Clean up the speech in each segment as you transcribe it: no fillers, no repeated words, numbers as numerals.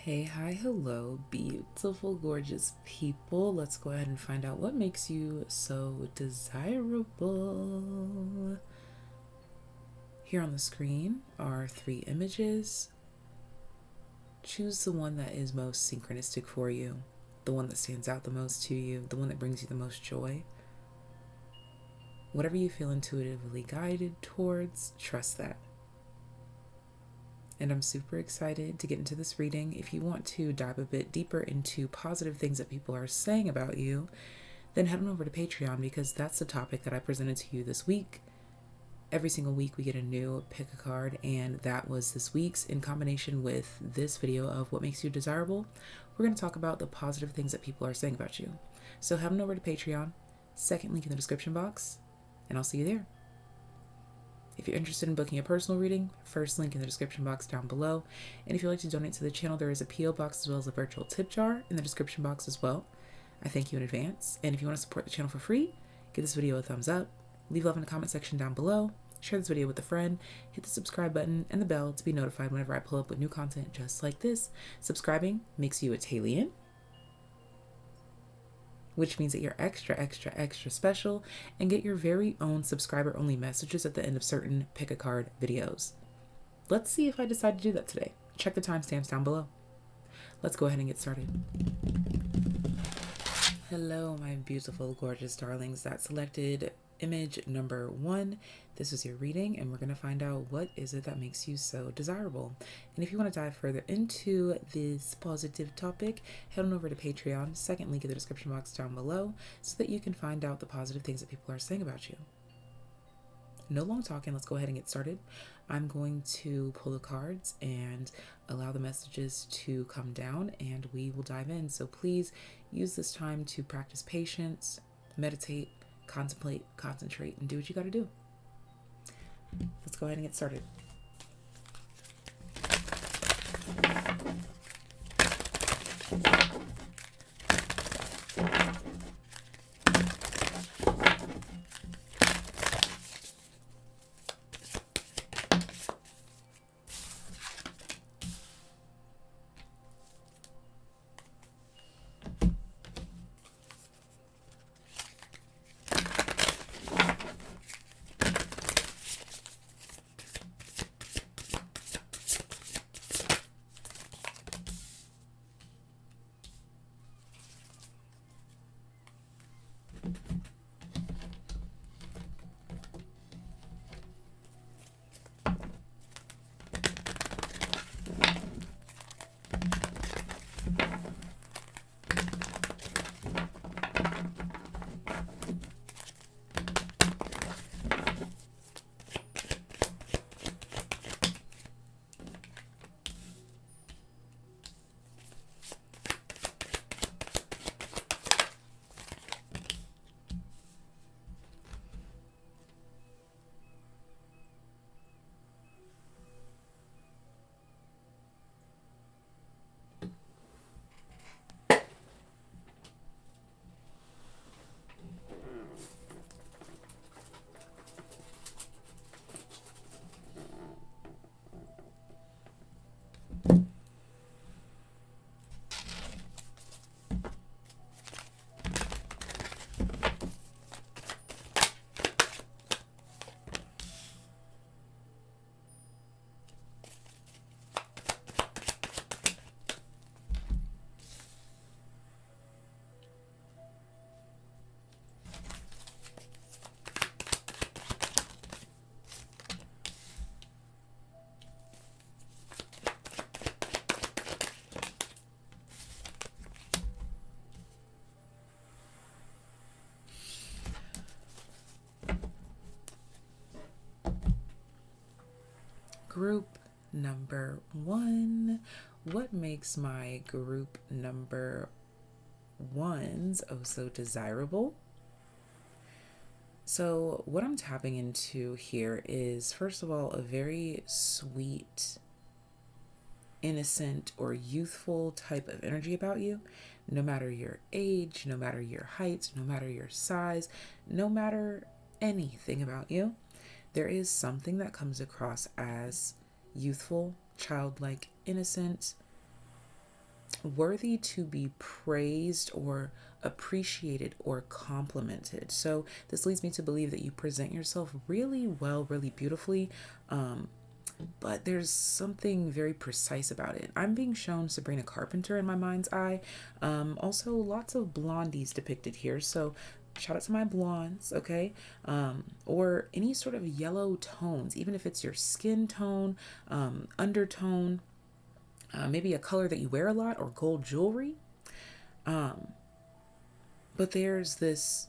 Hey, hi, hello, beautiful, gorgeous people. Let's go ahead and find out what makes you so desirable. Here on the screen are 3 images. Choose the one that is most synchronistic for you, the one that stands out the most to you, the one that brings you the most joy. Whatever you feel intuitively guided towards, trust that. And I'm super excited to get into this reading. If you want to dive a bit deeper into positive things that people are saying about you, then head on over to Patreon, because that's the topic that I presented to you this week. Every single week we get a new pick a card, and that was this week's. In combination with this video of what makes you desirable, we're going to talk about the positive things that people are saying about you. So head on over to Patreon, second link in the description box, and I'll see you there. If you're interested in booking a personal reading, first link in the description box down below. And if you'd like to donate to the channel, there is a P.O. box as well as a virtual tip jar in the description box as well. I thank you in advance. And if you want to support the channel for free, give this video a thumbs up, leave love in the comment section down below, share this video with a friend, hit the subscribe button and the bell to be notified whenever I pull up with new content just like this. Subscribing makes you a TAYlien, which means that you're extra special and get your very own subscriber-only messages at the end of certain pick-a-card videos. Let's see if I decide to do that today. Check the timestamps down below. Let's go ahead and get started. Hello, my beautiful, gorgeous darlings. That selected image number 1. This is your reading, and we're going to find out what is it that makes you so desirable. And if you want to dive further into this positive topic, head on over to Patreon, second link in the description box down below, so that you can find out the positive things that people are saying about you. No long talking, let's go ahead and get started. I'm going to pull the cards and allow the messages to come down, and we will dive in. So please use this time to practice patience, meditate, contemplate, concentrate, and do what you got to do. Let's go ahead and get started. Group number 1. What makes my group number 1s oh so desirable? So what I'm tapping into here is, first of all, a very sweet, innocent, or youthful type of energy about you. No matter your age, no matter your height, no matter your size, no matter anything about you, there is something that comes across as youthful, childlike, innocent, worthy to be praised or appreciated or complimented. So this leads me to believe that you present yourself really well, really beautifully. But there's something very precise about it. I'm being shown Sabrina Carpenter in my mind's eye. Also, lots of blondies depicted here. So shout out to my blondes, okay? Or any sort of yellow tones, even if it's your skin tone, undertone, maybe a color that you wear a lot, or gold jewelry. But there's this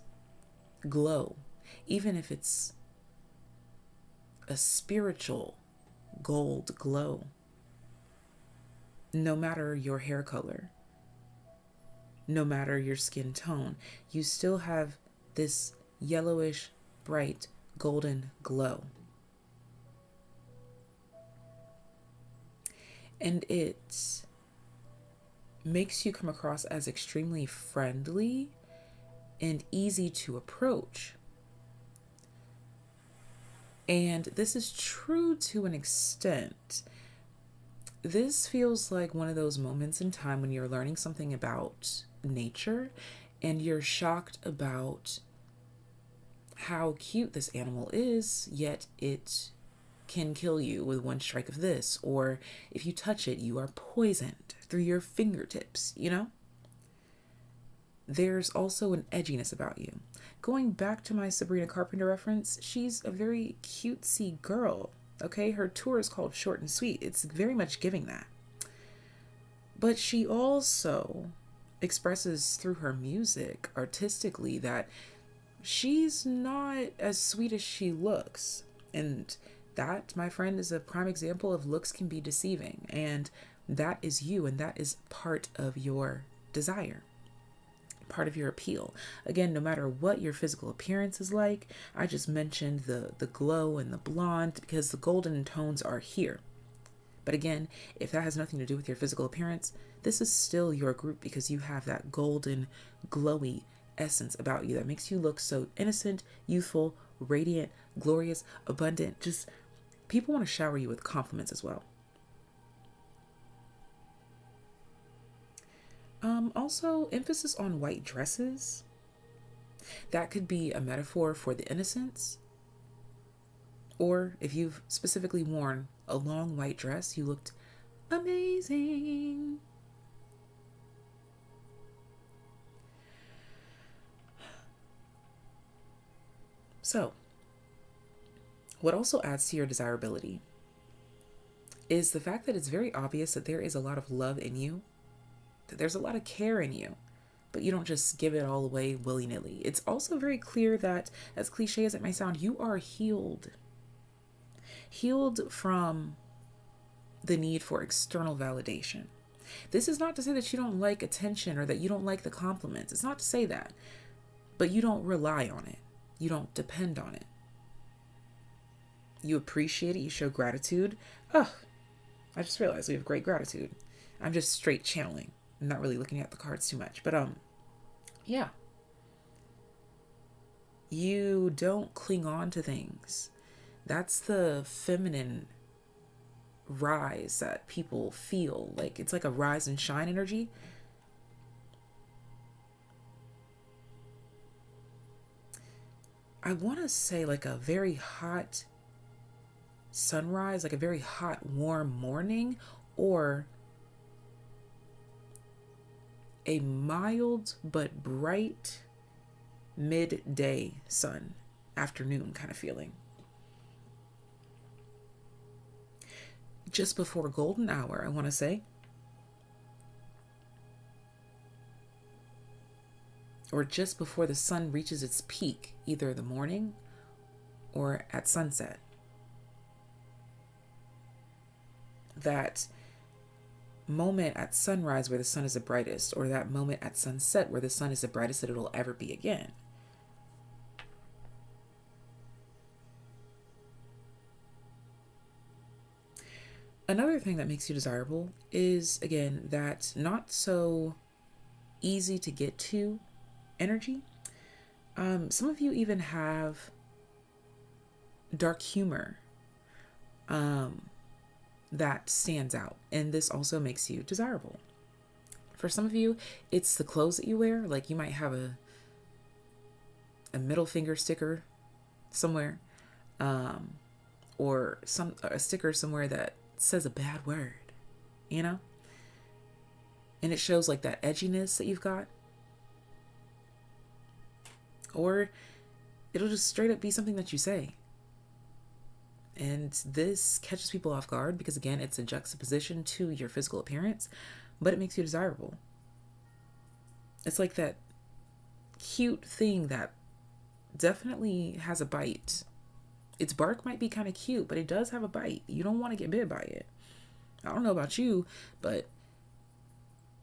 glow, even if it's a spiritual gold glow. No matter your hair color, no matter your skin tone, you still have this yellowish, bright, golden glow. And it makes you come across as extremely friendly and easy to approach. And this is true to an extent. This feels like one of those moments in time when you're learning something about nature and you're shocked about how cute this animal is, yet it can kill you with one strike of this. Or if you touch it, you are poisoned through your fingertips, you know? There's also an edginess about you. Going back to my Sabrina Carpenter reference, she's a very cutesy girl, okay? Her tour is called Short and Sweet. It's very much giving that. But she also expresses through her music artistically that she's not as sweet as she looks. And that, my friend, is a prime example of looks can be deceiving. And that is you, and that is part of your desire, part of your appeal. Again, no matter what your physical appearance is like, I just mentioned the glow and the blonde because the golden tones are here. But again, if that has nothing to do with your physical appearance, this is still your group because you have that golden, glowy essence about you that makes you look so innocent, youthful, radiant, glorious, abundant. Just people want to shower you with compliments as well. Also, emphasis on white dresses. That could be a metaphor for the innocence. Or if you've specifically worn a long white dress, you looked amazing. So, what also adds to your desirability is the fact that it's very obvious that there is a lot of love in you, that there's a lot of care in you, but you don't just give it all away willy-nilly. It's also very clear that, as cliche as it may sound, you are healed. Healed from the need for external validation. This is not to say that you don't like attention or that you don't like the compliments. It's not to say that, but you don't rely on it. You don't depend on it. You appreciate it. You show gratitude. Oh, I just realized we have great gratitude. I'm just straight channeling. I'm not really looking at the cards too much, but yeah. You don't cling on to things. That's the feminine rise that people feel. Like it's like a rise and shine energy. I want to say like a very hot sunrise, like a very hot, warm morning, or a mild but bright midday sun, afternoon kind of feeling. Just before golden hour, I want to say. Or just before the sun reaches its peak, either in the morning or at sunset. That moment at sunrise where the sun is the brightest, or that moment at sunset where the sun is the brightest that it'll ever be again. Another thing that makes you desirable is, again, that not so easy to get to energy. Some of you even have dark humor that stands out, and this also makes you desirable. For some of you, it's the clothes that you wear. Like you might have a middle finger sticker somewhere, or a sticker somewhere that says a bad word, you know? And it shows like that edginess that you've got. Or it'll just straight up be something that you say. And this catches people off guard because, again, it's a juxtaposition to your physical appearance, but it makes you desirable. It's like that cute thing that definitely has a bite. Its bark might be kind of cute, but it does have a bite. You don't want to get bit by it. I don't know about you, but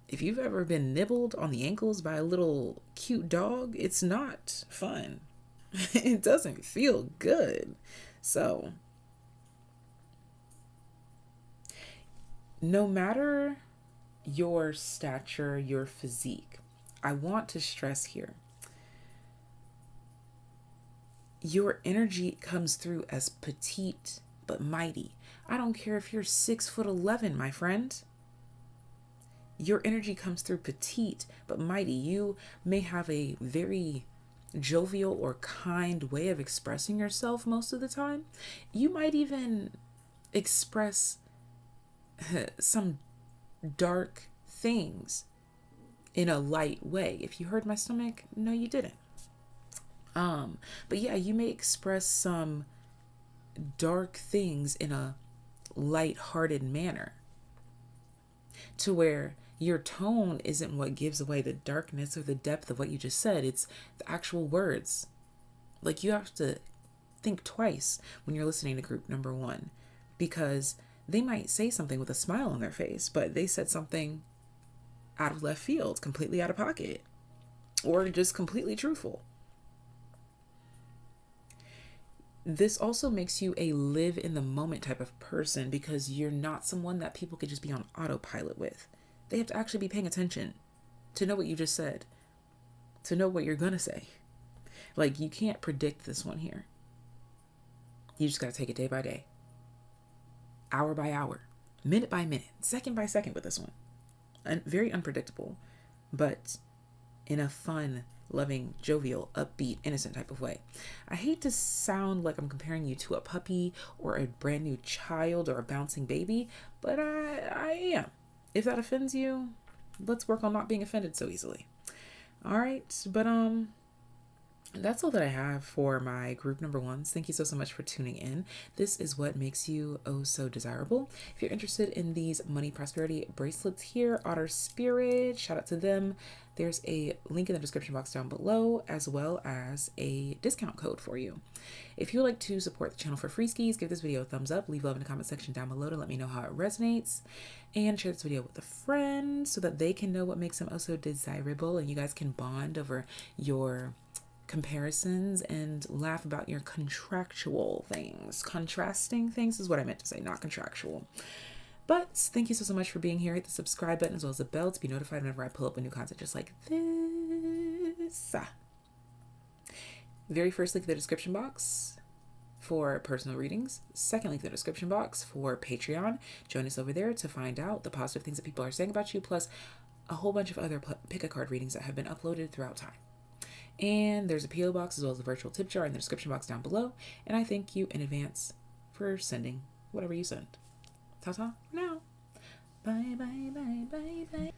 if you've ever been nibbled on the ankles by a little cute dog, it's not fun. It doesn't feel good. So, no matter your stature, your physique, I want to stress here, your energy comes through as petite but mighty. I don't care if you're 6'11", my friend. Your energy comes through petite but mighty. You may have a very jovial or kind way of expressing yourself most of the time. You might even express some dark things in a light way. If you heard my stomach, no, you didn't. But yeah, you may express some dark things in a light-hearted manner to where your tone isn't what gives away the darkness or the depth of what you just said. It's the actual words. Like, you have to think twice when you're listening to group number one, because they might say something with a smile on their face, but they said something out of left field, completely out of pocket, or just completely truthful. This also makes you a live in the moment type of person, because you're not someone that people could just be on autopilot with. They have to actually be paying attention to know what you just said, to know what you're going to say. Like, you can't predict this one here. You just got to take it day by day, hour by hour, minute by minute, second by second with this one. And very unpredictable, but in a fun, loving, jovial, upbeat, innocent type of way. I hate to sound like I'm comparing you to a puppy or a brand new child or a bouncing baby, but I am. If that offends you, let's work on not being offended so easily. All right, but that's all that I have for my group number ones. Thank you so much for tuning in. This is what makes you oh so desirable. If you're interested in these money prosperity bracelets here, Otter Spirit, shout out to them. There's a link in the description box down below, as well as a discount code for you. If you would like to support the channel for free skis, give this video a thumbs up, leave love in the comment section down below to let me know how it resonates, and share this video with a friend so that they can know what makes them oh so desirable, and you guys can bond over your comparisons and laugh about your contractual things. Contrasting things is what I meant to say, not contractual. But thank you so much for being here. Hit the subscribe button as well as the bell to be notified whenever I pull up a new content just like this. Very first link in the description box for personal readings. Second link in the description box for Patreon. Join us over there to find out the positive things that people are saying about you, plus a whole bunch of other pick a card readings that have been uploaded throughout time. And there's a PO box as well as a virtual tip jar in the description box down below. And I thank you in advance for sending whatever you send. Ta-ta now. Bye, bye, bye, bye, bye.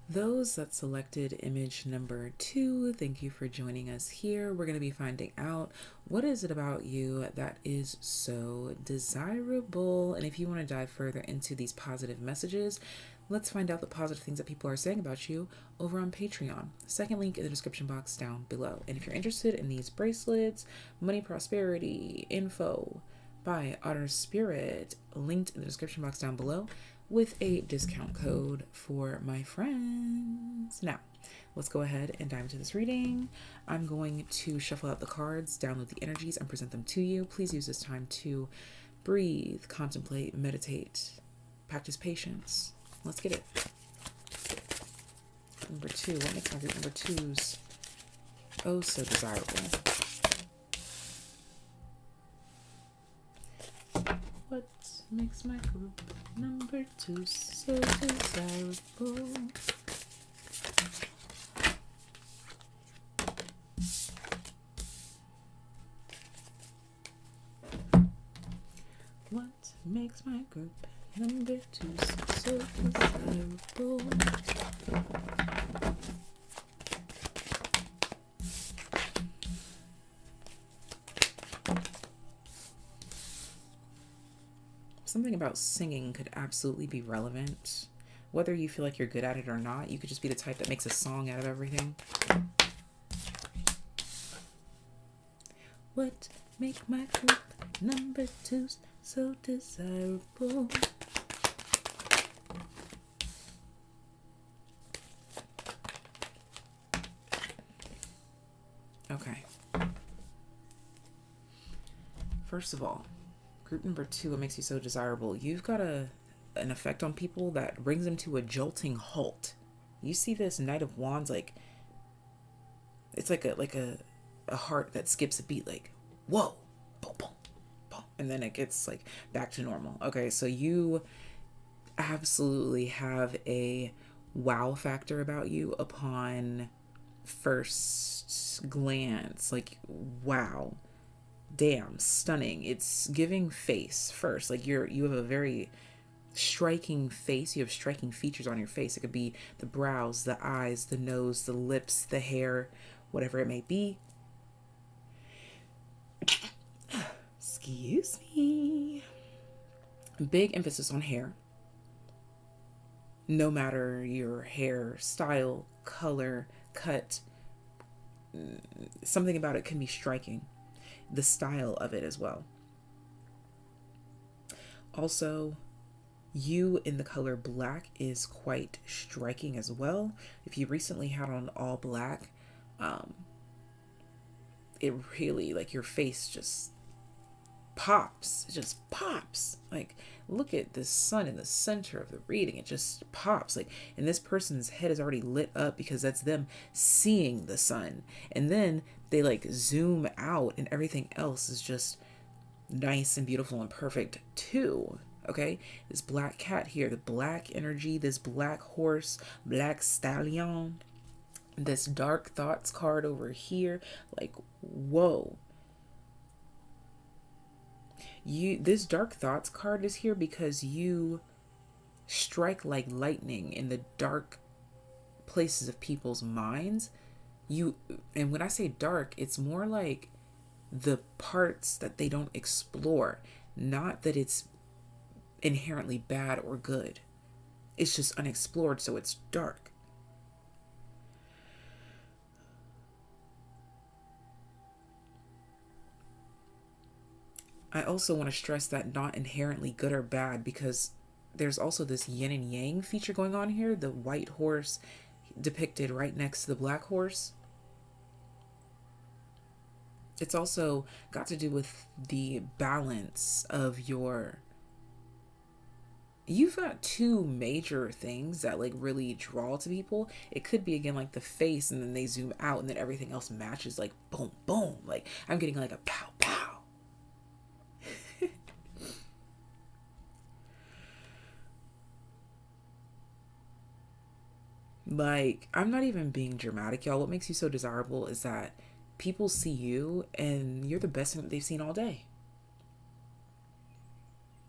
Those that selected image number 2, thank you for joining us here. We're going to be finding out what is it about you that is so desirable. And if you want to dive further into these positive messages, let's find out the positive things that people are saying about you over on Patreon. Second link in the description box down below. And if you're interested in these bracelets, money prosperity info by Otter Spirit, linked in the description box down below with a discount code for my friends. Now, let's go ahead and dive into this reading. I'm going to shuffle out the cards, download the energies, and present them to you. Please use this time to breathe, contemplate, meditate, practice patience. Let's get it. Number 2. What makes my group number 2s oh so desirable? What makes my group number 2 so desirable? makes my group number 2 so desirable? Something about singing could absolutely be relevant. Whether you feel like you're good at it or not, you could just be the type that makes a song out of everything. What make my group number 2 so desirable? Okay. First of all, group number 2, what makes you so desirable? You've got an effect on people that brings them to a jolting halt. You see this Knight of Wands, like, it's like a heart that skips a beat, like, whoa, boom, boom, boom, and then it gets like back to normal. Okay, so you absolutely have a wow factor about you upon first glance. Like, wow, damn, stunning. It's giving face first. Like, you have a very striking face. You have striking features on your face. It could be the brows, the eyes, the nose, the lips, the hair, whatever it may be. Excuse me. Big emphasis on hair. No matter your hair style, color, cut, something about it can be striking. The style of it as well. Also, you in the color black is quite striking as well. If you recently had on all black, it really, like, your face just pops. It just pops. Like, look at the sun in the center of the reading. It just pops. Like, and this person's head is already lit up because that's them seeing the sun. And then they like zoom out and everything else is just nice and beautiful and perfect too. Okay, this black cat here, the black energy, this black horse, black stallion, this dark thoughts card over here, like, whoa. This dark thoughts card is here because you strike like lightning in the dark places of people's minds. And when I say dark, it's more like the parts that they don't explore, not that it's inherently bad or good. It's just unexplored, so it's dark. I also want to stress that not inherently good or bad, because there's also this yin and yang feature going on here. The white horse depicted right next to the black horse. It's also got to do with the balance of you've got two major things that like really draw to people. It could be, again, like the face, and then they zoom out and then everything else matches, like boom, boom. Like, I'm getting like a pow, pow. Like, I'm not even being dramatic, y'all. What makes you so desirable is that people see you and you're the best thing that they've seen all day.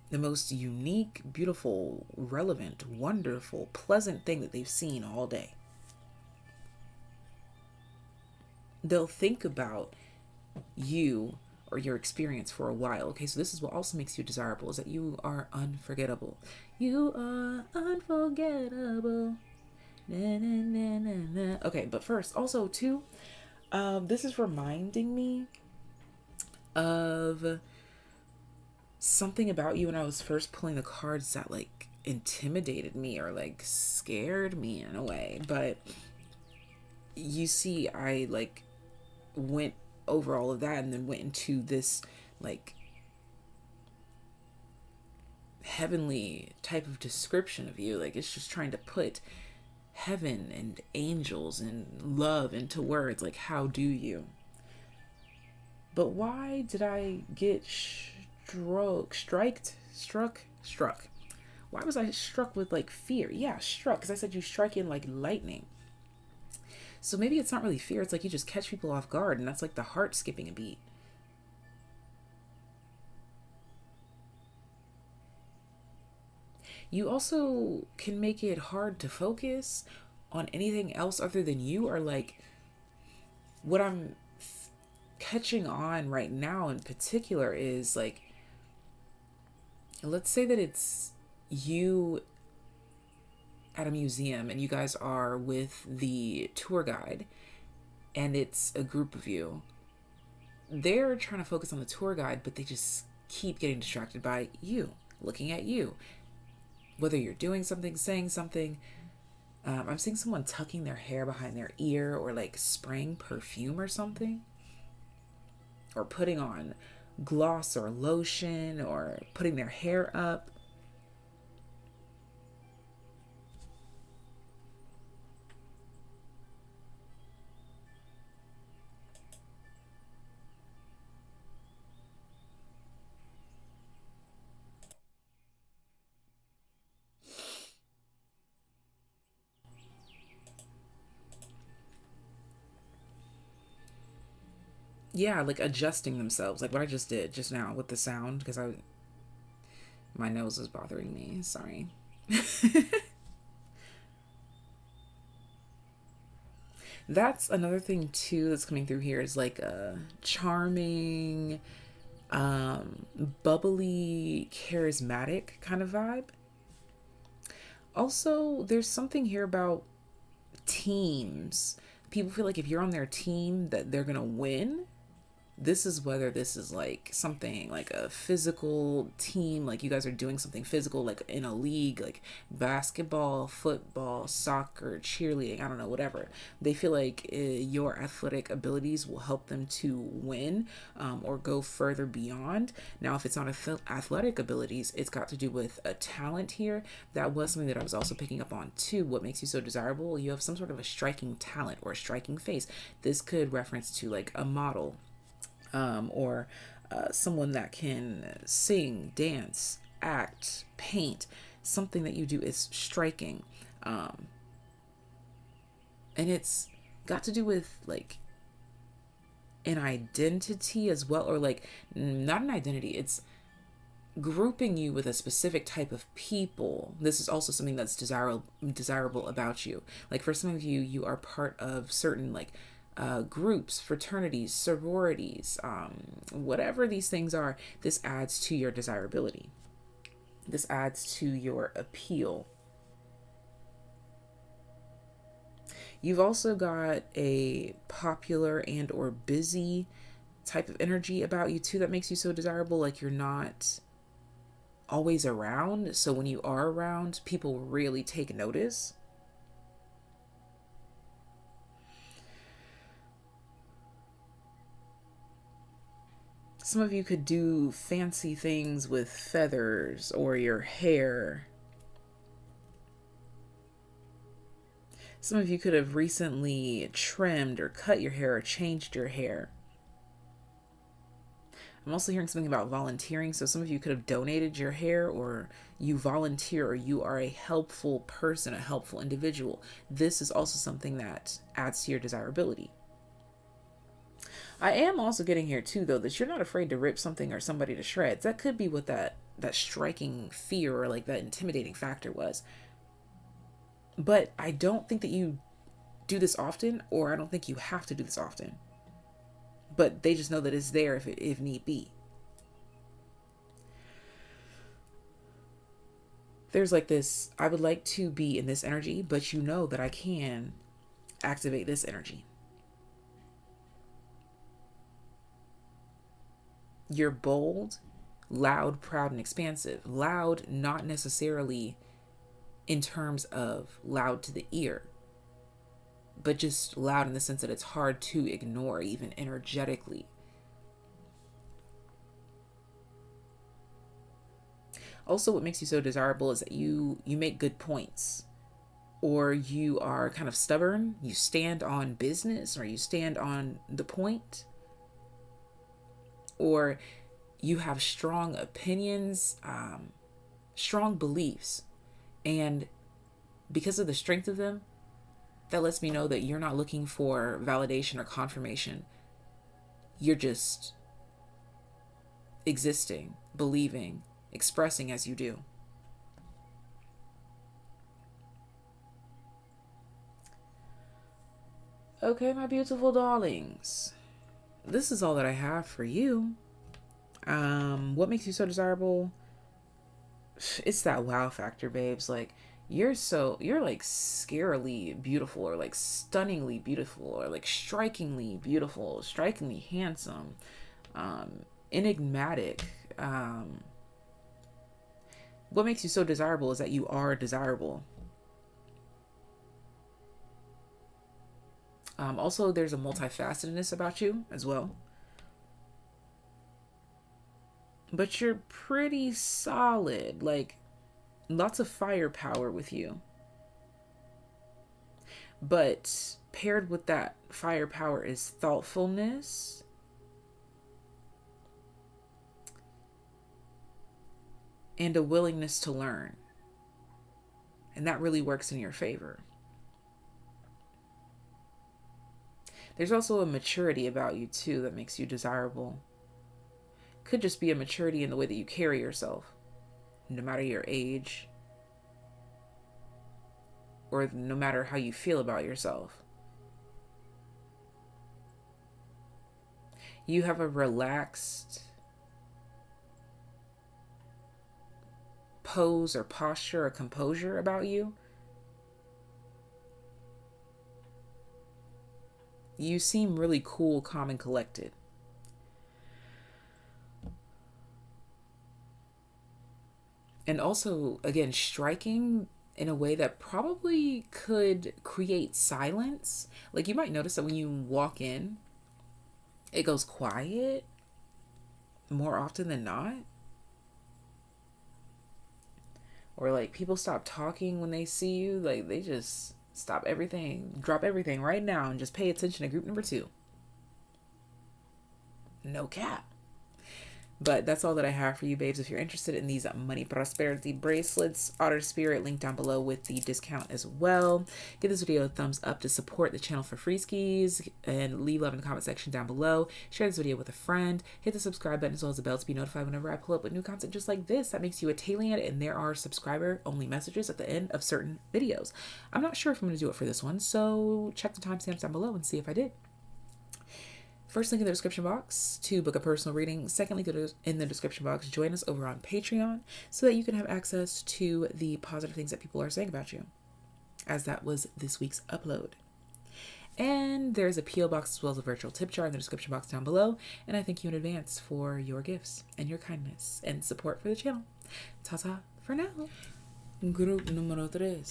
The most unique, beautiful, relevant, wonderful, pleasant thing that they've seen all day. They'll think about you or your experience for a while. Okay, so this is what also makes you desirable, is that you are unforgettable. You are unforgettable. Na, na, na, na, na. Okay, but first, also too, this is reminding me of something about you when I was first pulling the cards that like intimidated me or like scared me in a way. But you see, I like went over all of that and then went into this like heavenly type of description of you. Like, it's just trying to put heaven and angels and love into words. Like, how do you? But why did I get struck? Why was I struck with like fear? Yeah, struck, because I said you strike in like lightning. So maybe it's not really fear. It's like you just catch people off guard, and that's like the heart skipping a beat. You also can make it hard to focus on anything else other than you, or like what I'm catching on right now in particular is like, let's say that it's you at a museum and you guys are with the tour guide and it's a group of you. They're trying to focus on the tour guide, but they just keep getting distracted by you, looking at you. Whether you're doing something, saying something. I'm seeing someone tucking their hair behind their ear, or like spraying perfume or something. Or putting on gloss or lotion, or putting their hair up. Yeah, like adjusting themselves, like what I just did just now with the sound, because my nose is bothering me. Sorry. That's another thing too that's coming through here, is like a charming, bubbly, charismatic kind of vibe. Also, there's something here about teams. People feel like if you're on their team that they're gonna win. This is whether this is like something like a physical team, like you guys are doing something physical, like in a league, like basketball, football, soccer, cheerleading, I don't know, whatever. They feel like your athletic abilities will help them to win, or go further beyond. Now, if it's not athletic abilities, it's got to do with a talent here. That was something that I was also picking up on too. What makes you so desirable? You have some sort of a striking talent or a striking face. This could reference to like a model, or someone that can sing, dance, act, paint. Something that you do is striking. And it's got to do with like an identity as well, or like not an identity, it's grouping you with a specific type of people. This is also something that's desirable about you. Like for some of you, you are part of certain like groups, fraternities, sororities, whatever these things are. This adds to your desirability. This adds to your appeal. You've also got a popular and or busy type of energy about you too that makes you so desirable. Like you're not always around, so when you are around, people really take notice. Some of you could do fancy things with feathers or your hair. Some of you could have recently trimmed or cut your hair or changed your hair. I'm also hearing something about volunteering. So some of you could have donated your hair, or you volunteer, or you are a helpful person, a helpful individual. This is also something that adds to your desirability. I am also getting here too, though, that you're not afraid to rip something or somebody to shreds. That could be what that striking fear or like that intimidating factor was. But I don't think that you do this often, or I don't think you have to do this often. But they just know that it's there if need be. There's like this, I would like to be in this energy, but you know that I can activate this energy. You're bold, loud, proud, and expansive. Loud, not necessarily in terms of loud to the ear, but just loud in the sense that it's hard to ignore, even energetically. Also, what makes you so desirable is that you make good points, or you are kind of stubborn. You stand on business, or you stand on the point, or you have strong opinions, strong beliefs. And because of the strength of them, that lets me know that you're not looking for validation or confirmation. You're just existing, believing, expressing as you do. Okay, my beautiful darlings, this is all that I have for you. What makes you so desirable? It's that wow factor, babes. Like, you're like scarily beautiful, or like stunningly beautiful, or like strikingly beautiful, strikingly handsome, enigmatic. What makes you so desirable is that you are desirable. Also, there's a multifacetedness about you as well. But you're pretty solid. Like, lots of firepower with you. But paired with that firepower is thoughtfulness. And a willingness to learn. And that really works in your favor. There's also a maturity about you too that makes you desirable. Could just be a maturity in the way that you carry yourself, no matter your age, or no matter how you feel about yourself. You have a relaxed pose or posture or composure about you. You seem really cool, calm, and collected. And also, again, striking in a way that probably could create silence. Like, you might notice that when you walk in, it goes quiet more often than not. Or like, people stop talking when they see you. Like, they just stop everything, drop everything right now, and just pay attention to group number 2. No cap. But that's all that I have for you, babes. If you're interested in these money prosperity bracelets, Otter Spirit, link down below with the discount as well. Give this video a thumbs up to support the channel for free skis, and leave love in the comment section down below. Share this video with a friend. Hit the subscribe button as well as the bell to be notified whenever I pull up with new content just like this. That makes you a Taylien, and there are subscriber only messages at the end of certain videos. I'm not sure if I'm going to do it for this one, so check the timestamps down below and see if I did. First link in the description box to book a personal reading. Second link in the description box, join us over on Patreon so that you can have access to the positive things that people are saying about you, as that was this week's upload. And there's a P.O. box as well as a virtual tip jar in the description box down below. And I thank you in advance for your gifts and your kindness and support for the channel. Ta-ta for now. Group numero 3.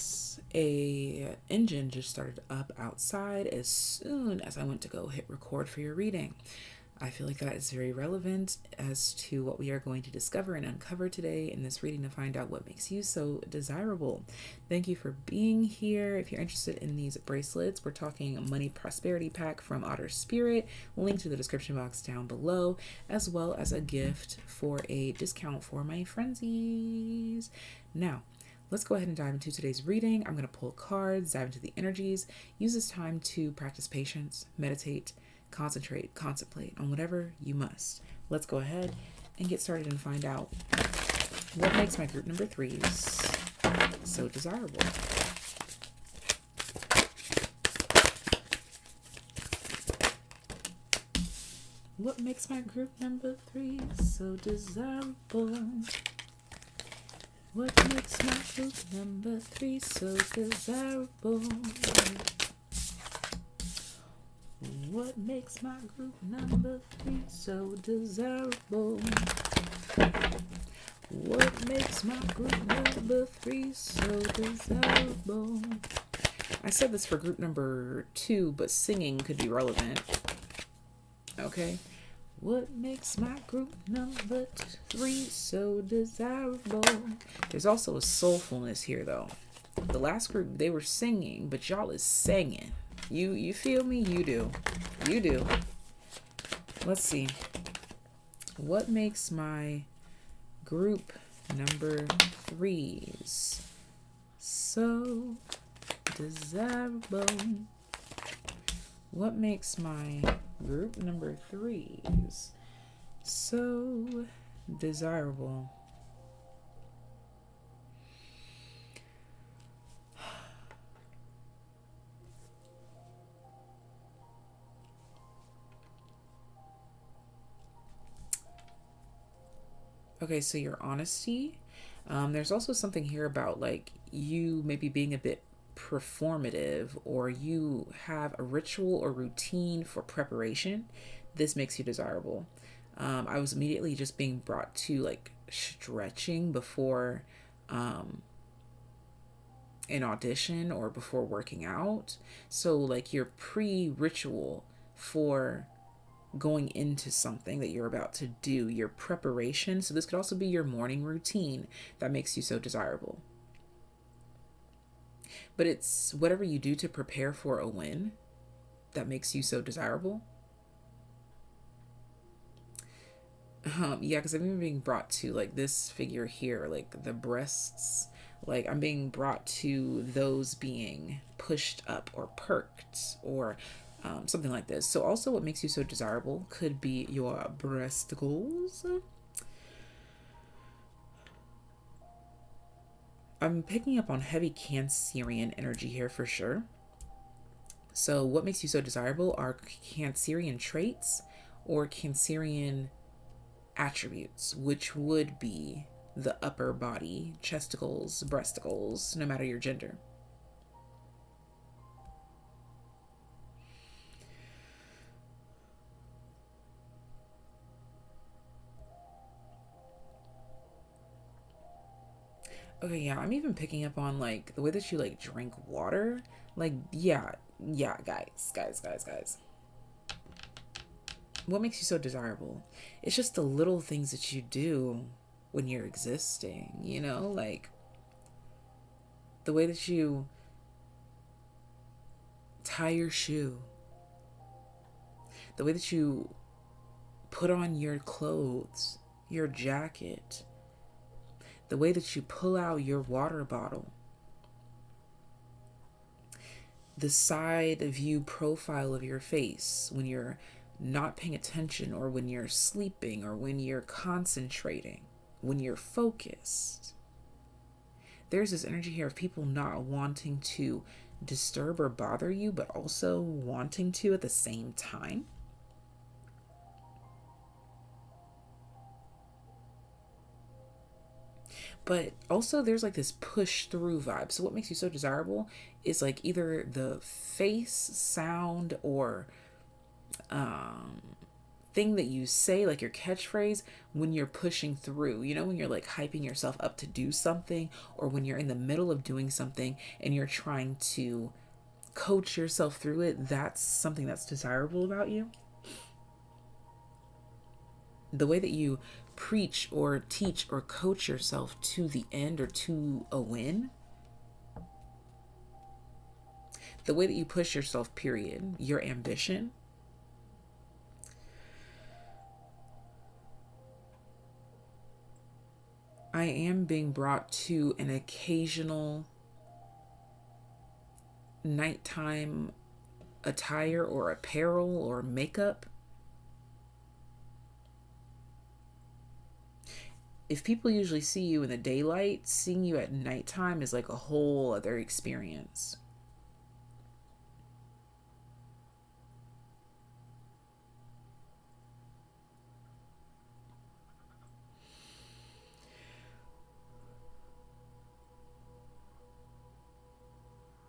A engine just started up outside as soon as I went to go hit record for your reading. I feel like that is very relevant as to what we are going to discover and uncover today in this reading to find out what makes you so desirable. Thank you for being here. If you're interested in these bracelets, we're talking Money Prosperity Pack from Otter Spirit. Link to the description box down below, as well as a gift for a discount for my frenzies. Now, let's go ahead and dive into today's reading. I'm going to pull cards, dive into the energies, use this time to practice patience, meditate, concentrate, contemplate on whatever you must. Let's go ahead and get started and find out what makes my group number 3s so desirable. What makes my group number 3 so desirable? What makes my group number 3 so desirable? What makes my group number 3 so desirable? What makes my group number 3 so desirable? I said this for group number 2, but singing could be relevant. Okay. What makes my group number 3 so desirable? There's also a soulfulness here, though. The last group, they were singing, but y'all is singing. You feel me? You do. You do. Let's see. What makes my group number 3s so desirable? What makes my group number 3s so desirable? Okay, so your honesty. There's also something here about like you maybe being a bit performative, or you have a ritual or routine for preparation. This makes you desirable. I was immediately just being brought to like stretching before an audition or before working out. So, like your pre ritual for going into something that you're about to do, your preparation. So, this could also be your morning routine that makes you so desirable. But it's whatever you do to prepare for a win that makes you so desirable. Yeah, because I'm even being brought to like this figure here, like the breasts. Like I'm being brought to those being pushed up or perked or something like this. So also, what makes you so desirable could be your breasticles. I'm picking up on heavy Cancerian energy here for sure. So, what makes you so desirable are Cancerian traits or Cancerian attributes, which would be the upper body, chesticles, breasticles, no matter your gender. Okay, yeah, I'm even picking up on like the way that you like drink water. Like, yeah, guys. What makes you so desirable? It's just the little things that you do when you're existing, you know? Like the way that you tie your shoe, the way that you put on your clothes, your jacket, the way that you pull out your water bottle, the side view profile of your face when you're not paying attention, or when you're sleeping, or when you're concentrating, when you're focused. There's this energy here of people not wanting to disturb or bother you, but also wanting to at the same time. But also there's like this push through vibe. So what makes you so desirable is like either the face, sound, or thing that you say, like your catchphrase, when you're pushing through, you know, when you're like hyping yourself up to do something, or when you're in the middle of doing something and you're trying to coach yourself through it. That's something that's desirable about you. The way that you preach or teach or coach yourself to the end or to a win. The way that you push yourself, period. Your ambition. I am being brought to an occasional nighttime attire or apparel or makeup. If people usually see you in the daylight, seeing you at nighttime is like a whole other experience.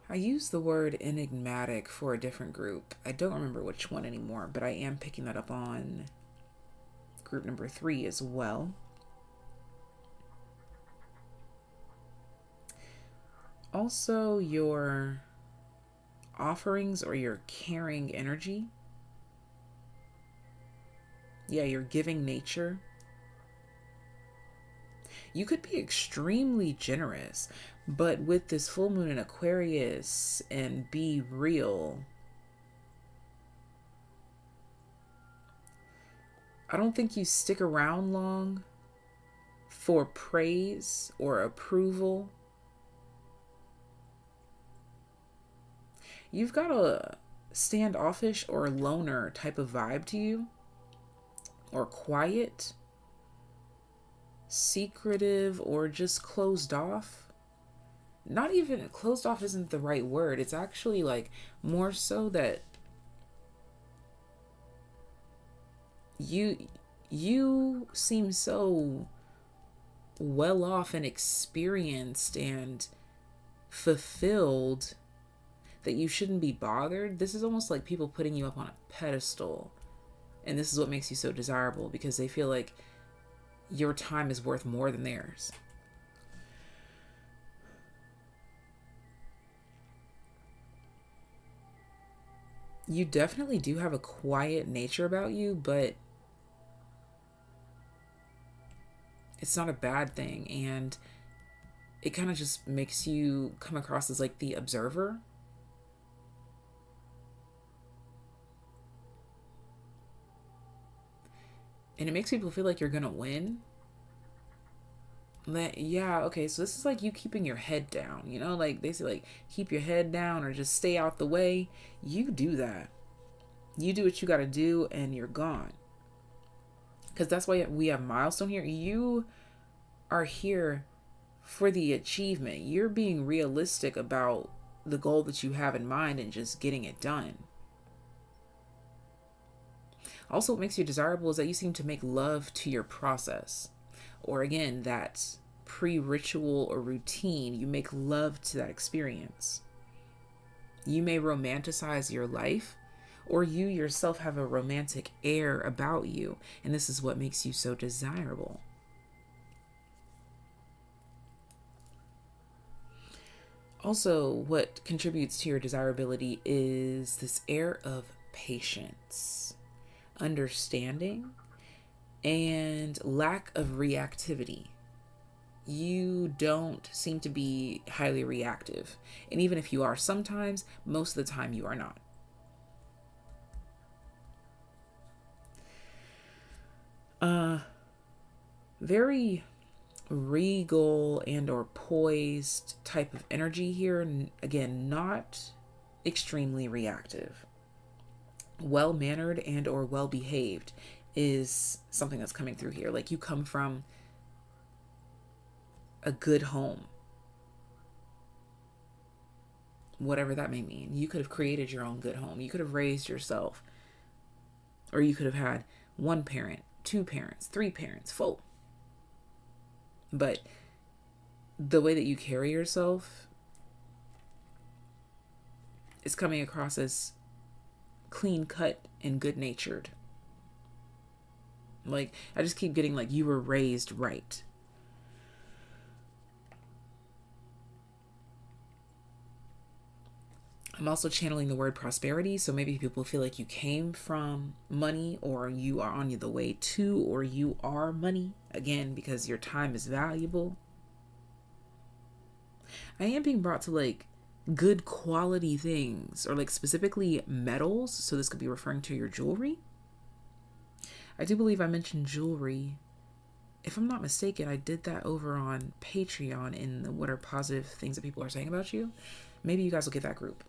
I use the word enigmatic for a different group. I don't remember which one anymore, but I am picking that up on group number 3 as well. Also, your offerings or your caring energy. Yeah, your giving nature. You could be extremely generous, but with this full moon in Aquarius and be real, I don't think you stick around long for praise or approval. You've got a standoffish or loner type of vibe to you, or quiet, secretive, or just closed off. Not even closed off isn't the right word. It's actually like more so that you seem so well off and experienced and fulfilled that you shouldn't be bothered. This is almost like people putting you up on a pedestal. And this is what makes you so desirable, because they feel like your time is worth more than theirs. You definitely do have a quiet nature about you, but it's not a bad thing. And it kind of just makes you come across as like the observer. And it makes people feel like you're gonna win. Yeah, okay, so this is like you keeping your head down, you know, like they say, like, keep your head down or just stay out the way. You do that. You do what you gotta do and you're gone. Because that's why we have milestone here. You are here for the achievement. You're being realistic about the goal that you have in mind and just getting it done. Also, what makes you desirable is that you seem to make love to your process. Or again, that pre-ritual or routine. You make love to that experience. You may romanticize your life, or you yourself have a romantic air about you. And this is what makes you so desirable. Also, what contributes to your desirability is this air of patience, understanding, and lack of reactivity. You don't seem to be highly reactive. And even if you are sometimes, most of the time you are not. Very regal and or poised type of energy here. And again, not extremely reactive. Well-mannered and or well-behaved is something that's coming through here. Like you come from a good home, whatever that may mean. You could have created your own good home. You could have raised yourself, or you could have had one parent, two parents, three parents, four. But the way that you carry yourself is coming across as clean cut and good natured. Like, I just keep getting like you were raised right. I'm also channeling the word prosperity. So maybe people feel like you came from money, or you are on the way to, or you are money. Again, because your time is valuable. I am being brought to like good quality things, or like specifically metals. So this could be referring to your jewelry. I do believe I mentioned jewelry. If I'm not mistaken, I did that over on Patreon in the what are positive things that people are saying about you. Maybe you guys will get that group.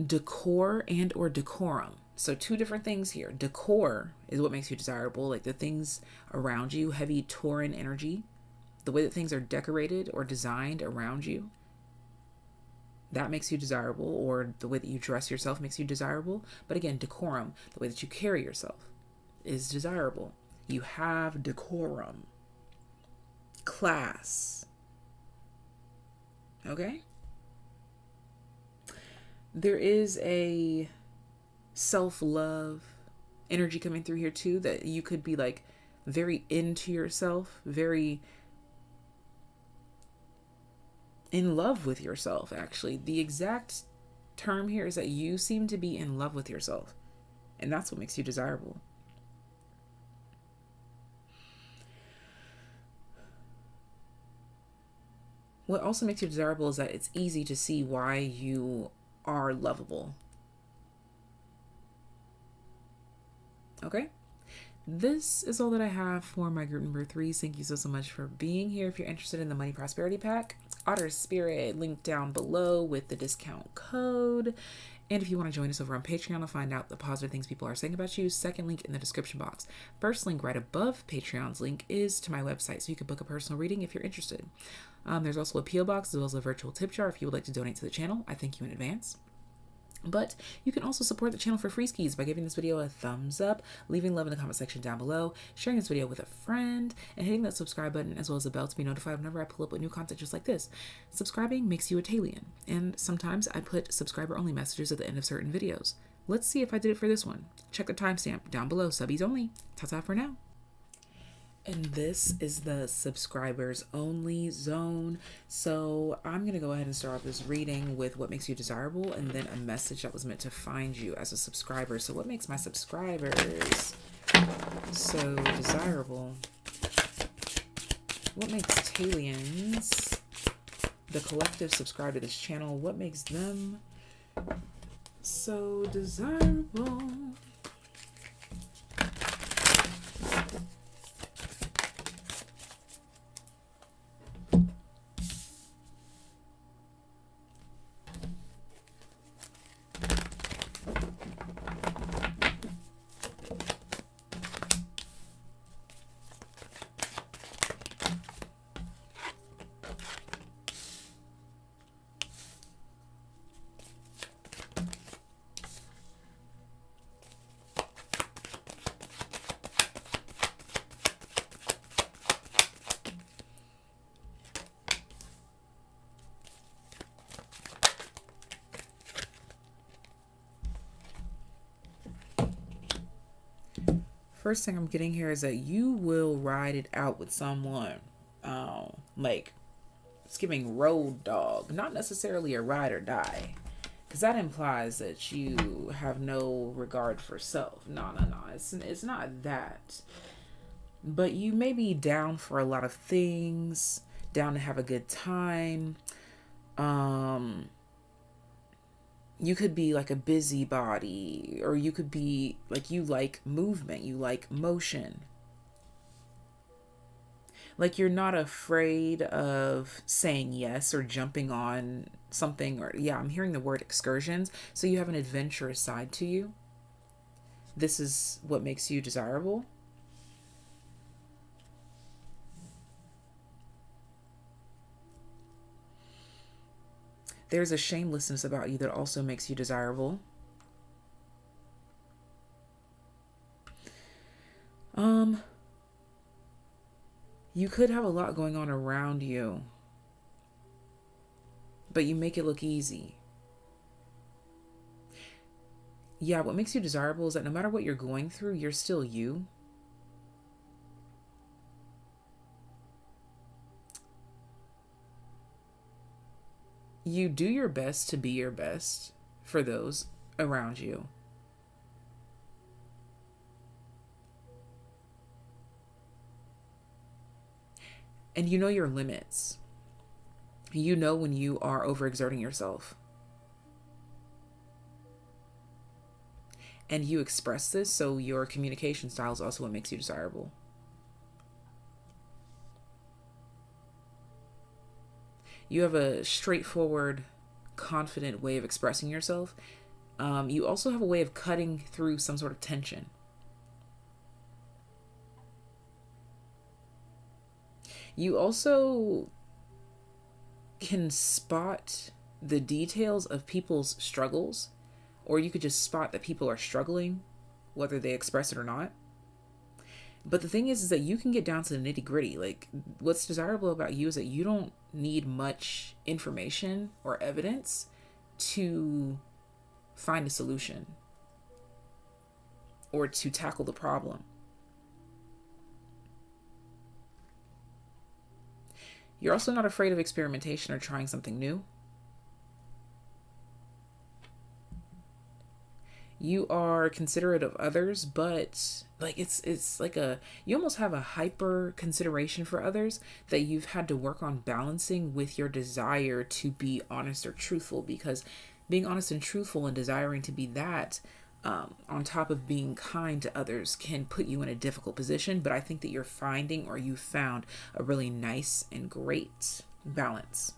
Decor and or decorum. So two different things here. Decor is what makes you desirable, like the things around you, heavy Tauran energy, the way that things are decorated or designed around you. That makes you desirable, or the way that you dress yourself makes you desirable. But again, decorum, the way that you carry yourself, is desirable. You have decorum. Class. Okay? There is a self-love energy coming through here too, that you could be like very into yourself, very in love with yourself. Actually, the exact term here is that you seem to be in love with yourself, and that's what makes you desirable. What also makes you desirable is that it's easy to see why you are lovable. Okay? This is all that I have for my group number 3. Thank you so much for being here. If you're interested in the Money Prosperity Pack, Otter Spirit, link down below with the discount code. And if you want to join us over on Patreon to find out the positive things people are saying about you, second link in the description box. First link right above Patreon's link is to my website, so you can book a personal reading if you're interested. There's also a P.O. box as well as a virtual tip jar if you would like to donate to the channel. I thank you in advance. But you can also support the channel for free skis by giving this video a thumbs up, leaving love in the comment section down below, sharing this video with a friend, and hitting that subscribe button as well as the bell to be notified whenever I pull up with new content just like this. Subscribing makes you a TAYlien, and sometimes I put subscriber-only messages at the end of certain videos. Let's see if I did it for this one. Check the timestamp down below, subbies only. Ta-ta for now. And this is the subscribers only zone. So I'm going to go ahead and start off this reading with what makes you desirable and then a message that was meant to find you as a subscriber. So what makes my subscribers so desirable? What makes TAYliens, the collective subscribe to this channel, what makes them so desirable? First thing I'm getting here is that you will ride it out with someone. Like, it's giving road dog, not necessarily a ride or die, because that implies that you have no regard for self. No, it's not that. But you may be down for a lot of things, down to have a good time. You could be like a busybody, or you could be like, you like movement, you like motion. Like, you're not afraid of saying yes or jumping on something, or yeah, I'm hearing the word excursions. So you have an adventurous side to you. This is what makes you desirable. There's a shamelessness about you that also makes you desirable. You could have a lot going on around you, but you make it look easy. Yeah, what makes you desirable is that no matter what you're going through, you're still you. You do your best to be your best for those around you. And you know your limits. You know when you are overexerting yourself. And you express this, so your communication style is also what makes you desirable. You have a straightforward, confident way of expressing yourself. You also have a way of cutting through some sort of tension. You also can spot the details of people's struggles, or you could just spot that people are struggling, whether they express it or not. But the thing is that you can get down to the nitty gritty. Like, what's desirable about you is that you don't need much information or evidence to find a solution or to tackle the problem. You're also not afraid of experimentation or trying something new. You are considerate of others, but like it's like you almost have a hyper consideration for others that you've had to work on balancing with your desire to be honest or truthful, because being honest and truthful and desiring to be that, on top of being kind to others, can put you in a difficult position. But I think that you're finding, or you found, a really nice and great balance.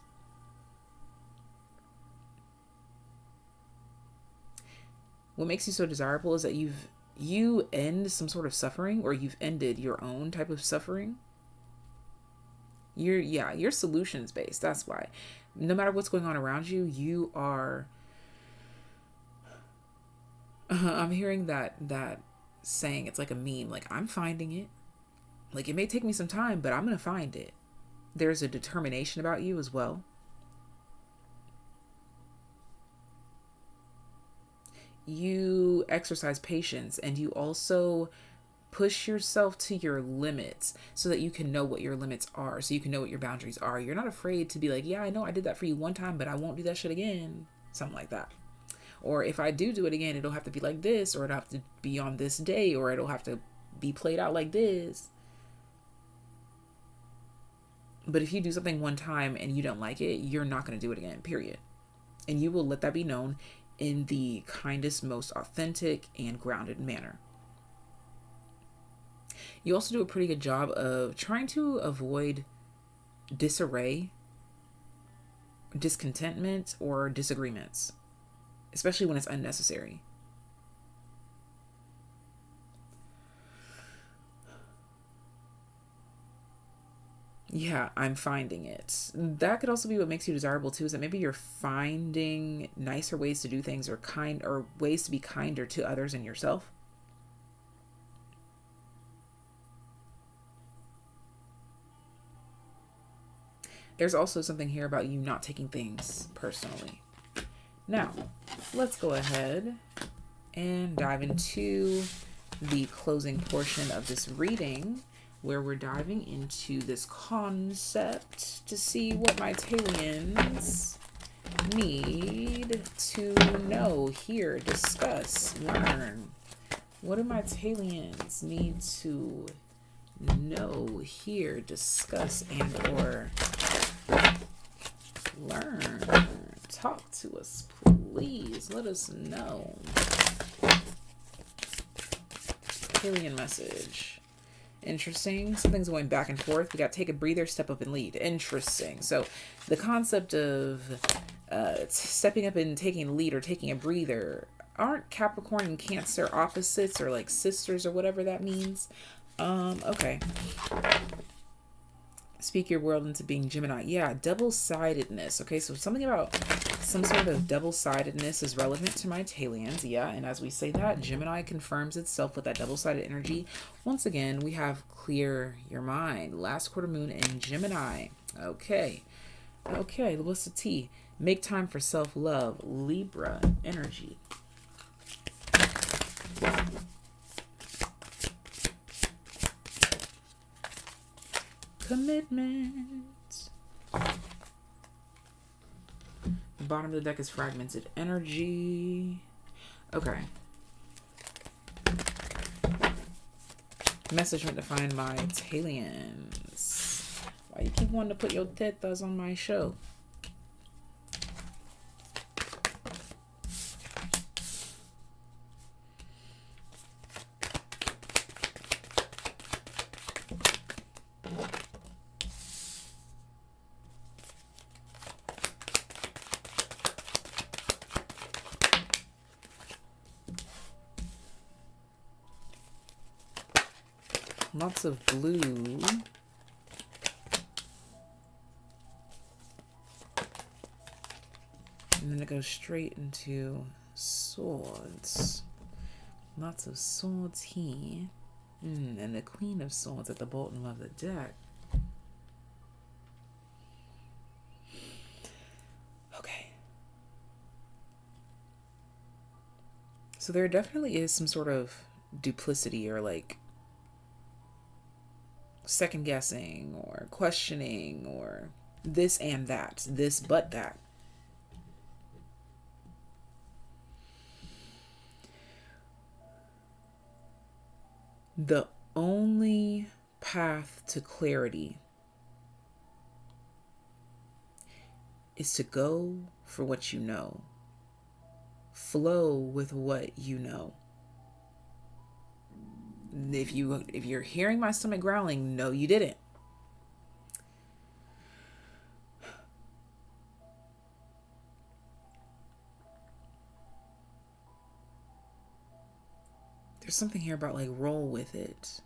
What makes you so desirable is that you end some sort of suffering, or you've ended your own type of suffering. You're solutions based. That's why. No matter what's going on around you, you are I'm hearing that saying. It's like a meme. Like, I'm finding it. Like, it may take me some time, but I'm gonna find it. There's a determination about you as well. You exercise patience, and you also push yourself to your limits so that you can know what your limits are, so you can know what your boundaries are. You're not afraid to be like, yeah, I know I did that for you one time, but I won't do that shit again. Something like that. Or if I do it again, it'll have to be like this, or it'll have to be on this day, or it'll have to be played out like this. But if you do something one time and you don't like it, you're not going to do it again, period. And you will let that be known in the kindest, most authentic, and grounded manner. You also do a pretty good job of trying to avoid disarray, discontentment, or disagreements, especially when it's unnecessary. Yeah, I'm finding it. That could also be what makes you desirable too, is that maybe you're finding nicer ways to do things, or ways to be kinder to others and yourself. There's also something here about you not taking things personally. Now, let's go ahead and dive into the closing portion of this reading, where we're diving into this concept to see what my TAYliens need to know, hear, discuss, learn. What do my TAYliens need to know, hear, discuss, and or learn? Talk to us, please. Let us know. TAYlien message. Interesting. Something's going back and forth. We got take a breather, step up and lead. Interesting. So the concept of stepping up and taking a lead or taking a breather, aren't Capricorn and Cancer opposites, or like sisters, or whatever that means? Okay. Speak your world into being Gemini. Yeah, double-sidedness. Okay, so something about some sort of double-sidedness is relevant to my TAYliens. Yeah, and as we say that, Gemini confirms itself with that double-sided energy. Once again, we have clear your mind. Last quarter moon in Gemini. Okay. Okay, what's the T? Make time for self-love. Libra energy. Commitment. The bottom of the deck is fragmented energy. Okay. Message meant to find my TAYliens. Why you keep wanting to put your tetas on my show? Lots of blue. And then it goes straight into swords. Lots of swords here. And the Queen of Swords at the bottom of the deck. Okay. So there definitely is some sort of duplicity, or like second guessing or questioning, or this and that, this but that. The only path to clarity is to go for what you know. Flow with what you know. If you're hearing my stomach growling, no, you didn't. There's something here about like roll with it.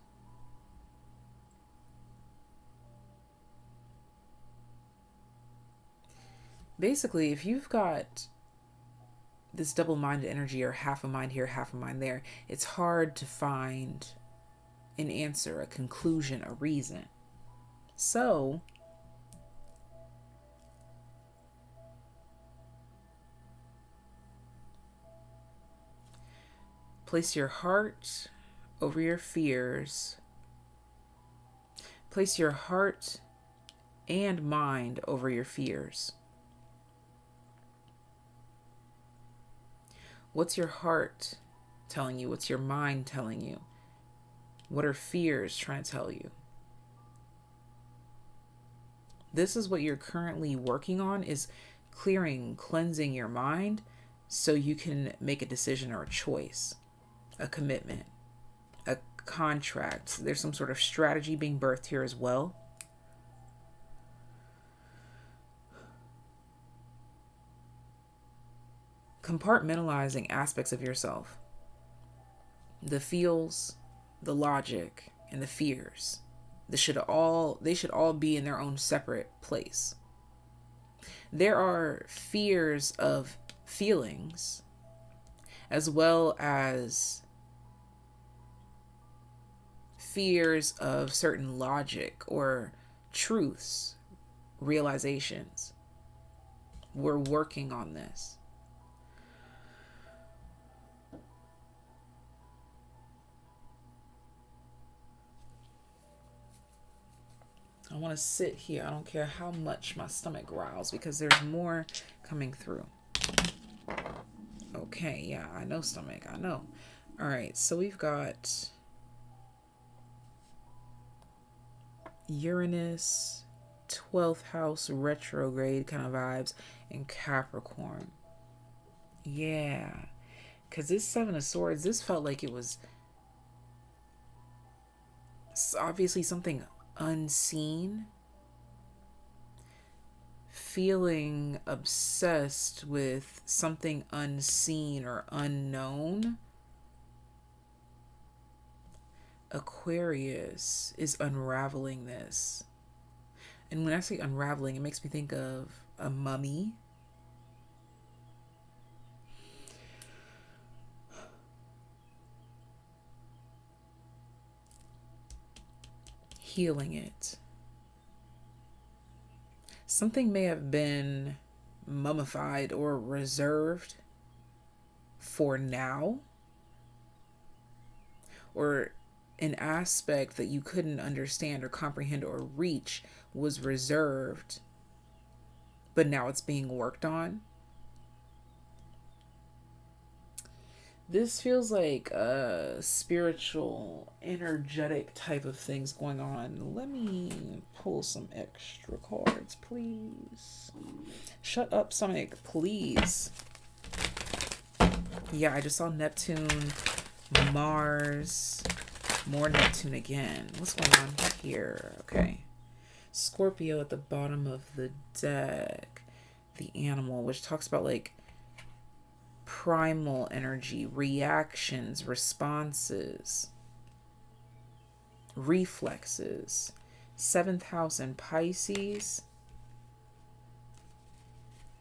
Basically, if you've got this double-minded energy, or half a mind here, half a mind there, it's hard to find an answer, a conclusion, a reason. So place your heart over your fears. Place your heart and mind over your fears. What's your heart telling you? What's your mind telling you? What are fears trying to tell you? This is what you're currently working on, is clearing, cleansing your mind so you can make a decision or a choice, a commitment, a contract. There's some sort of strategy being birthed here as well. Compartmentalizing aspects of yourself, the feels, the logic, and the fears. They should all be in their own separate place. There are fears of feelings as well as fears of certain logic or truths, realizations. We're working on this. I want to sit here. I don't care how much my stomach growls because there's more coming through. Okay, yeah, I know stomach. I know. All right, so we've got Uranus, 12th house, retrograde kind of vibes, and Capricorn. Yeah, because this Seven of Swords, this felt like it was obviously something unseen, feeling obsessed with something unseen or unknown. Aquarius is unraveling this. And when I say unraveling, it makes me think of a mummy. Healing it. Something may have been mummified or reserved for now, or an aspect that you couldn't understand or comprehend or reach was reserved, but now it's being worked on. This feels like a spiritual, energetic type of things going on. Let me pull some extra cards, please. Shut up, stomach, please. Yeah, I just saw Neptune, Mars, more Neptune again. What's going on here? Okay. Scorpio at the bottom of the deck. The animal, which talks about like primal energy, reactions, responses, reflexes. 7th house in Pisces.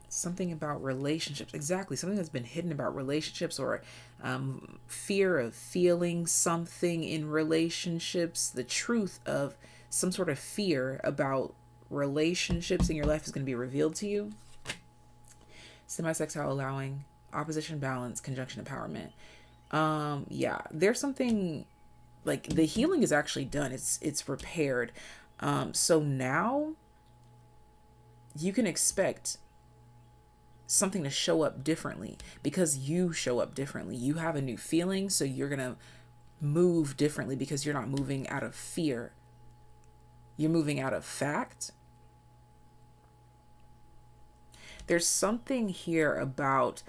Something about relationships. Exactly. Something that's been hidden about relationships, or fear of feeling something in relationships. The truth of some sort of fear about relationships in your life is going to be revealed to you. Semi-sextile allowing, opposition balance, conjunction empowerment. Yeah, there's something like the healing is actually done. It's repaired. So now you can expect something to show up differently because you show up differently. You have a new feeling, so you're going to move differently because you're not moving out of fear. You're moving out of fact. There's something here about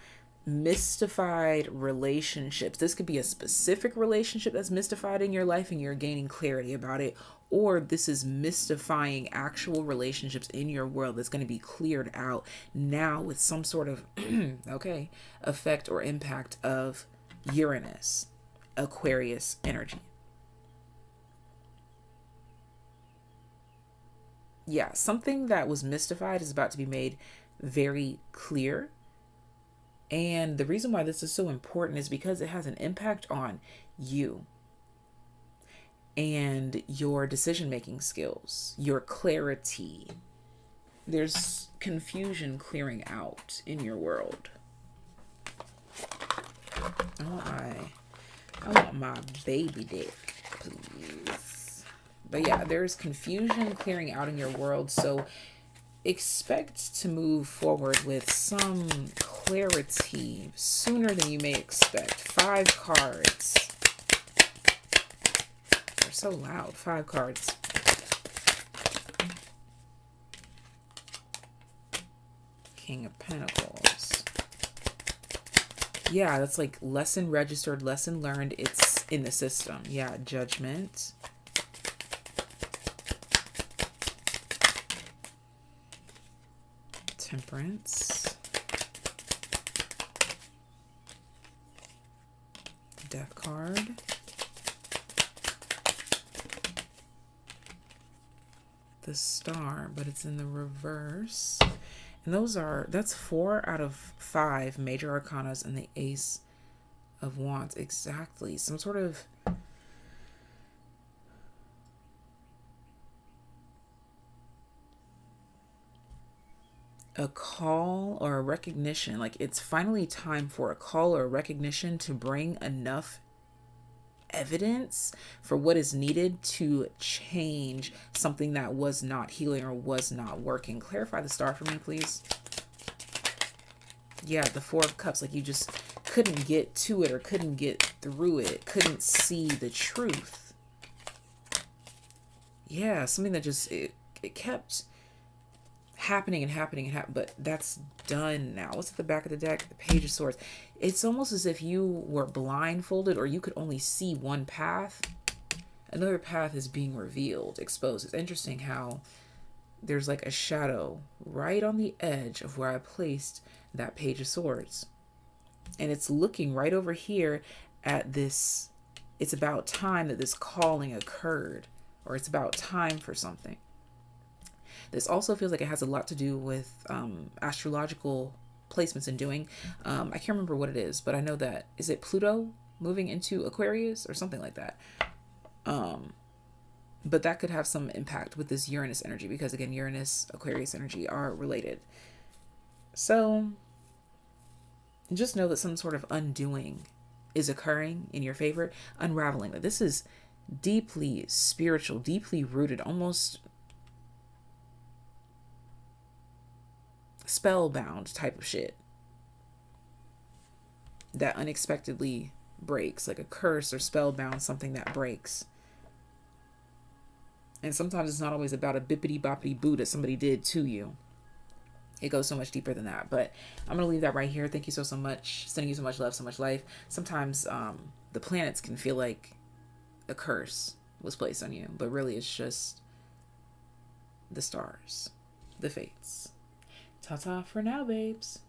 mystified relationships. This could be a specific relationship that's mystified in your life and you're gaining clarity about it, or this is mystifying actual relationships in your world that's going to be cleared out now with some sort of okay, effect or impact of Uranus, Aquarius energy. Yeah, something that was mystified is about to be made very clear. And the reason why this is so important is because it has an impact on you and your decision-making skills, your clarity. There's confusion clearing out in your world. I want my baby dick, please. But yeah, there's confusion clearing out in your world, so expect to move forward with some clarity sooner than you may expect. 5 cards. They're so loud. 5 cards. King of Pentacles. Yeah, that's like lesson registered, lesson learned. It's in the system. Yeah, Judgment. Temperance. Death card. The Star, but it's in the reverse. And that's 4 out of 5 major arcanas and the Ace of Wands. Exactly. Some sort of a call or a recognition. Like it's finally time for a call or a recognition to bring enough evidence for what is needed to change something that was not healing or was not working. Clarify the Star for me, please. Yeah, the 4 of Cups, like you just couldn't get to it or couldn't get through it, couldn't see the truth. Yeah, something that just it kept happening and happening and but that's done now. What's at the back of the deck? The Page of Swords. It's almost as if you were blindfolded or you could only see one path. Another path is being revealed, exposed. It's interesting how there's like a shadow right on the edge of where I placed that Page of Swords. And it's looking right over here at this. It's about time that this calling occurred, or it's about time for something. This also feels like it has a lot to do with astrological placements and doing. I can't remember what it is, but I know that, is it Pluto moving into Aquarius or something like that? But that could have some impact with this Uranus energy because, again, Uranus, Aquarius energy are related. So just know that some sort of undoing is occurring in your favor, unraveling. That this is deeply spiritual, deeply rooted, almost spellbound type of shit that unexpectedly breaks, like a curse or spellbound, something that breaks. And sometimes it's not always about a bippity boppity boo that somebody did to you. It goes so much deeper than that. But I'm going to leave that right here. Thank you so much. Sending you so much love, so much life. Sometimes the planets can feel like a curse was placed on you, but really it's just the stars, the fates. Ta-ta for now, babes.